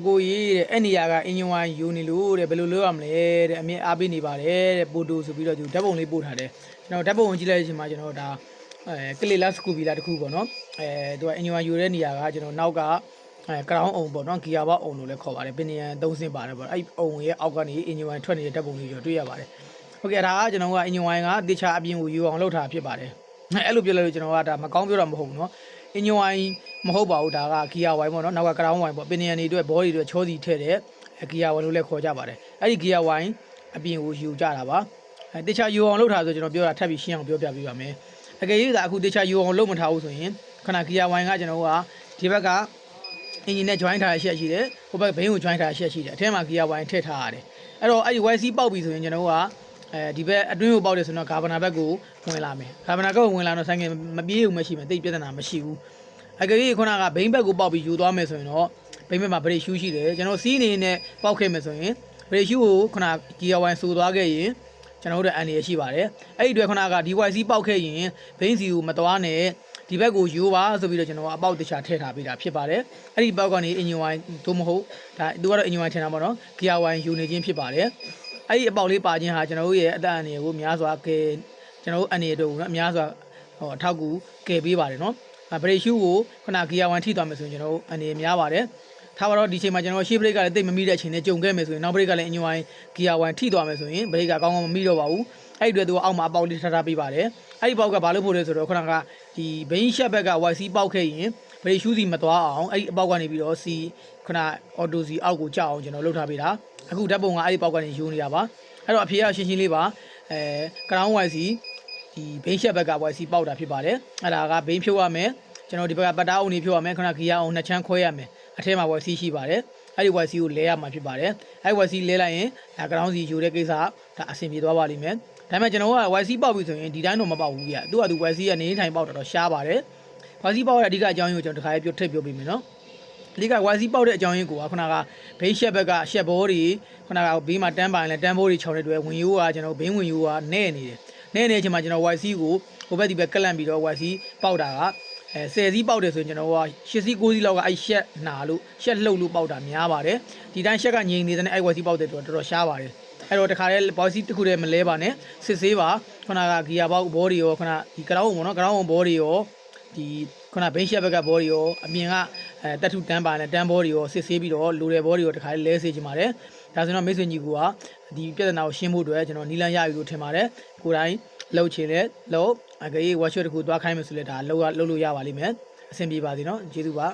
ကိုကြီးတဲ့အဲ့နေရာကအင်ဂျင်ဝိုင်းယူနေလို့တဲ့ဘယ်လိုလုပ်ရမလဲတဲ့အမြင်အားပေးနေပါတယ်တဲ့ပိုတိုဆိုပြီးတော့သူဓာတ်ပုံလေးပို့ထားတယ်ကျွန်တော်ဓာတ်ပုံကြည့်လိုက်တဲ့အချိန်မှာကျွန်တော်ဒါကလစ်လက်စကူဘီလာတခုပေါ့နော်သူကအင်ဂျင်ဝိုင်းယူတဲ့နေရာကကျွန်တော်နောက်ကကရောင်းအောင်ပေါ့နော်ဂီယာဘောက်အောင်လို့လည်းခေါ်ပါတယ်ပင်နီယန်3ဆင့်ပါတယ်ပေါ့အဲ့အောင်ရဲ့အောက်ကနေအင်ဂျင်ဝိုင်းထွက်နေတဲ့ဓာတ်ပုံလေးကျွန်တော်တွေ့ရပါတယ်ဟုတ်ကဲ့ဒါကကျွန်တော်ကအင်ဂျင်ဝိုင်းကတေချာအပြင်ကိုယူအောင်လုပ်ထားဖြစ်ပါတယ်အဲ့လိုပြောလိုက်လို့ကျွန်တော်ကဒါမကောင်းပြောတာမဟုတ်ဘူးနော်အင်ဂျင်ဝိုင်းမဟုတ်ပါဘူးဒါကဂီယာဝိုင်းပေါ့နော်နောက်ကကရောင်းဝိုင်းပေါ့ပင်နီယန်တွေအတွက်ဘောတွေအတွက်ချောစီထည့်တဲ့ဂီယာဝိုင်းလို့လည်းခေါ်ကြပါတယ်အဲ့ဒီဂီယာဝိုင်းအပြင်ကိုယူကြတာပါတေချာယူအောင်လုပ်ထားဆိုကျွန်တော်ပြောတာထပ်ပြီးရှင်းအောင်ပြောပြပေးပါမယ်အကယ်၍ဒါအခုတေချာယူအောင်လုပ်မထားဘူးဆိုရင်ခဏဂီယာဝိုင်းကကျွန်တော်ကဒီဘက်ကအင်ဂျင်နဲ့ join ထားရရှက်ရှိတယ်ဟိုဘက်ဘိန်းကို join ထားရရှက်ရှိတယ်အထဲမှာဂီယာဝိုင်းထည့်ထားရတယ်အဲ့တော့အဲ့ဒီ YC ပေါက်ပြီဆိုရင်ကျွန်တော်ကဒီဘက်အတွင်းကိုပေါက်တယ်ဆိုတော့ဂါဗနာဘက်ကိုဝင်လာမယ်ဂါဗနာဘက်ကိုဝင်လာတော့ဆိုင်ငယ်မပြေးဘူးမရှိမယ်တိတ်ပြဿနာမရှိဘူးအကယ်၍ခုနကဘိန်းဘက်ကိုပေါက်ပြီးယူသွားမယ်ဆိုရင်တော့ဘိန်းဘက်မှာဗရိတ်ရှူးရှိတယ်ကျွန်တော်စီးနေနဲ့ပေါက်ခဲ့မယ်ဆိုရင်ဗရိတ်ရှူးကိုခုနဂီယာဝိုင်းဆူသွားခဲ့ရင်ကျွန်တော်တို့အန်ရရှိပါတယ်အဲ့ဒီအတွက်ခုနက DYC ပေါက်ခဲ့ရင်ဘိန်းစီကိုမသွားနဲ့ဒီဘက်ကိုယူပါဆိုပြီးတော့ကျွန်တော်အပေါက်တခြားထည့်ထားပေးတာဖြစ်ပါတယ်အဲ့ဒီပေါက်ကနေအင်ဂျင်ဝိုင်းသို့မဟုတ်ဒါသူကတော့အင်ဂျင်ဝိုင်းထင်တာပေါ့နော်ဂီယာဝိုင်းယူနေခြင်းဖြစ်ပါတယ်အဲ့ဒီအပေါက်လေးပါခြင်းဟာကျွန်တော်တို့ရဲ့အသက်အန္တရာယ်ကိုများစွာကယ်ကျွန်တော်တို့အန္တရာယ်တို့နော်အများစွာအထောက်ကူကယ်ပေးပါတယ်နော်ဗရိတ်ရှူးကိုခုနဂီယာဝိုင်းထိသွားမယ်ဆိုရင်ကျွန်တော်တို့အန္တရာယ်များပါတယ်ထားပါတော့ဒီချိန်မှာကျွန်တော်ရှေ့ဘရိတ်ကလည်းတိတ်မမိတဲ့အချိန်နဲ့ကြုံခဲ့မယ်ဆိုရင်နောက်ဘရိတ်ကလည်းအင်ဂျင်ဝိုင်းဂီယာဝိုင်းထိသွားမယ်ဆိုရင်ဘရိတ်ကကောင်းကောင်းမမိတော့ပါဘူးအဲ့ဒီအတွက်သူကအောက်မှာအပေါက်လေးထားပေးပါတယ်အဲ့ဒီပေါက်ကဘာလို့ဖို့လဲဆိုတော့ခုနကဒီဘိန်းရှက်ဘက်က YC ပေါက်ခဲ့ရင်ဗရိတ်ရှူးစီမသွားအောင်အဲ့ဒီအပေါက်ကနေပြီးတော့စီခုနအော်တိုစီအောက်ကိုကြောက်အောင်ကျွန်တော်လှုပ်ထားပေးတာအခုဓာတ်ပုံကအဲ့ဒီပေါက်ကနေယူနေတာပါအဲ့တော့အဖေကရှင်းရှင်းလေးပါကရောင်း YC ဒီဘိန်းရှက်ဘက်က YC ပေါက်တာဖြစ်ပါတယ်အဲ့ဒါကဘိန်းဖြုတ်ရမယ်ကျွန်တော်ဒီဘက်ကပတ်တာအုံနေဖြုတ်ရမယ်ခုနဂီယာအောင်နှစ်ချမ်းခွဲရမယ်အထဲမှာ YC ရှိပါတယ်အဲ့ဒီ YC ကိုလဲရမှာဖြစ်ပါတယ်အဲ့ YC လဲလိုက်ရင်ဒါကရောင်းစီယူတဲ့ကိစ္စဒါအဆင်ပြေသွားပါလိမ့်မယ်ဒါပေမဲ့ကျွန်တော်က YC ပေါက်ပြီဆိုရင်ဒီတိုင်းတော့မပေါက်ဘူးပြသူကသူ YC ကနေထိုင်ပေါက်တော့ရှားပါတယ် YC ပေါက်ရတဲ့အဓိကအကြောင်းရင်းကိုကျွန်တော်တခါရေးထည့်ပြောပေးမယ်နော်အဓိက YC ပေါက်တဲ့အကြောင်းရင်းကိုခုနကဘိန်းရှက်ဘက်ကရှက်ဘောတွေခုနကဘေးမှာတန်းပိုင်လဲတန်းဘိုးတွေခြောက်တဲ့တွေ့ဝင်ရိုးကကျွန်တော်ဘိန်းဝင်ရိုးကနဲ့နေတယ်နဲ့နေတဲ့အချိန်မှာကျွန်တော် YC ကိုဟိုဘက်ဒီဘက်ကလန့်ပြီးတော့ YC ပေါက်တာက10စီးပေါက်တယ်ဆိုရင်ကျွန်တော်က8စီး9စီးလောက်ကအဲ့ရှက်နာလို့ရှက်လှုပ်လို့ပေါက်တာများပါတယ်ဒီတိုင်းရှက်ကငြိမ်နေတဲ့အဲ့ YC ပေါက်တဲ့တော်တော်ရှားပါတယ်အဲ့တော့တခါတည်း YC တစ်ခုတည်းမလဲပါနဲ့စစ်ဆေးပါခုနကဂီယာဘောက်ဘောတွေရောခုနဒီကရောင်းပေါ့နော်ကရောင်းဘောတွေရောဒီခုနဘိန်းရှက်ဘက်ကဘောတွေရောအပြင်ကတက်ထုတန်းပါနဲ့တန်းဘောတွေရောစစ်ဆေးပြီးတော့လိုတဲ့ဘောတွေရောတခါတည်းလဲစေချင်ပါတယ်ဒါဆိုတော့မိတ်ဆွေညီကူကဒီပြဿနာကိုရှင်းဖို့အတွက်ကျွန်တော်နီလန်းရယူလို့ထင်ပါတယ်ကိုယ်တိုင်လှုပ်ချင်လဲလှုပ်အကယ်၍ workshop တစ်ခုသွားခိုင်းမယ်ဆိုလဲဒါလှုပ်လို့ရပါလိမ့်မယ်အဆင်ပြေပါစေနော်ကျေးဇူးပါ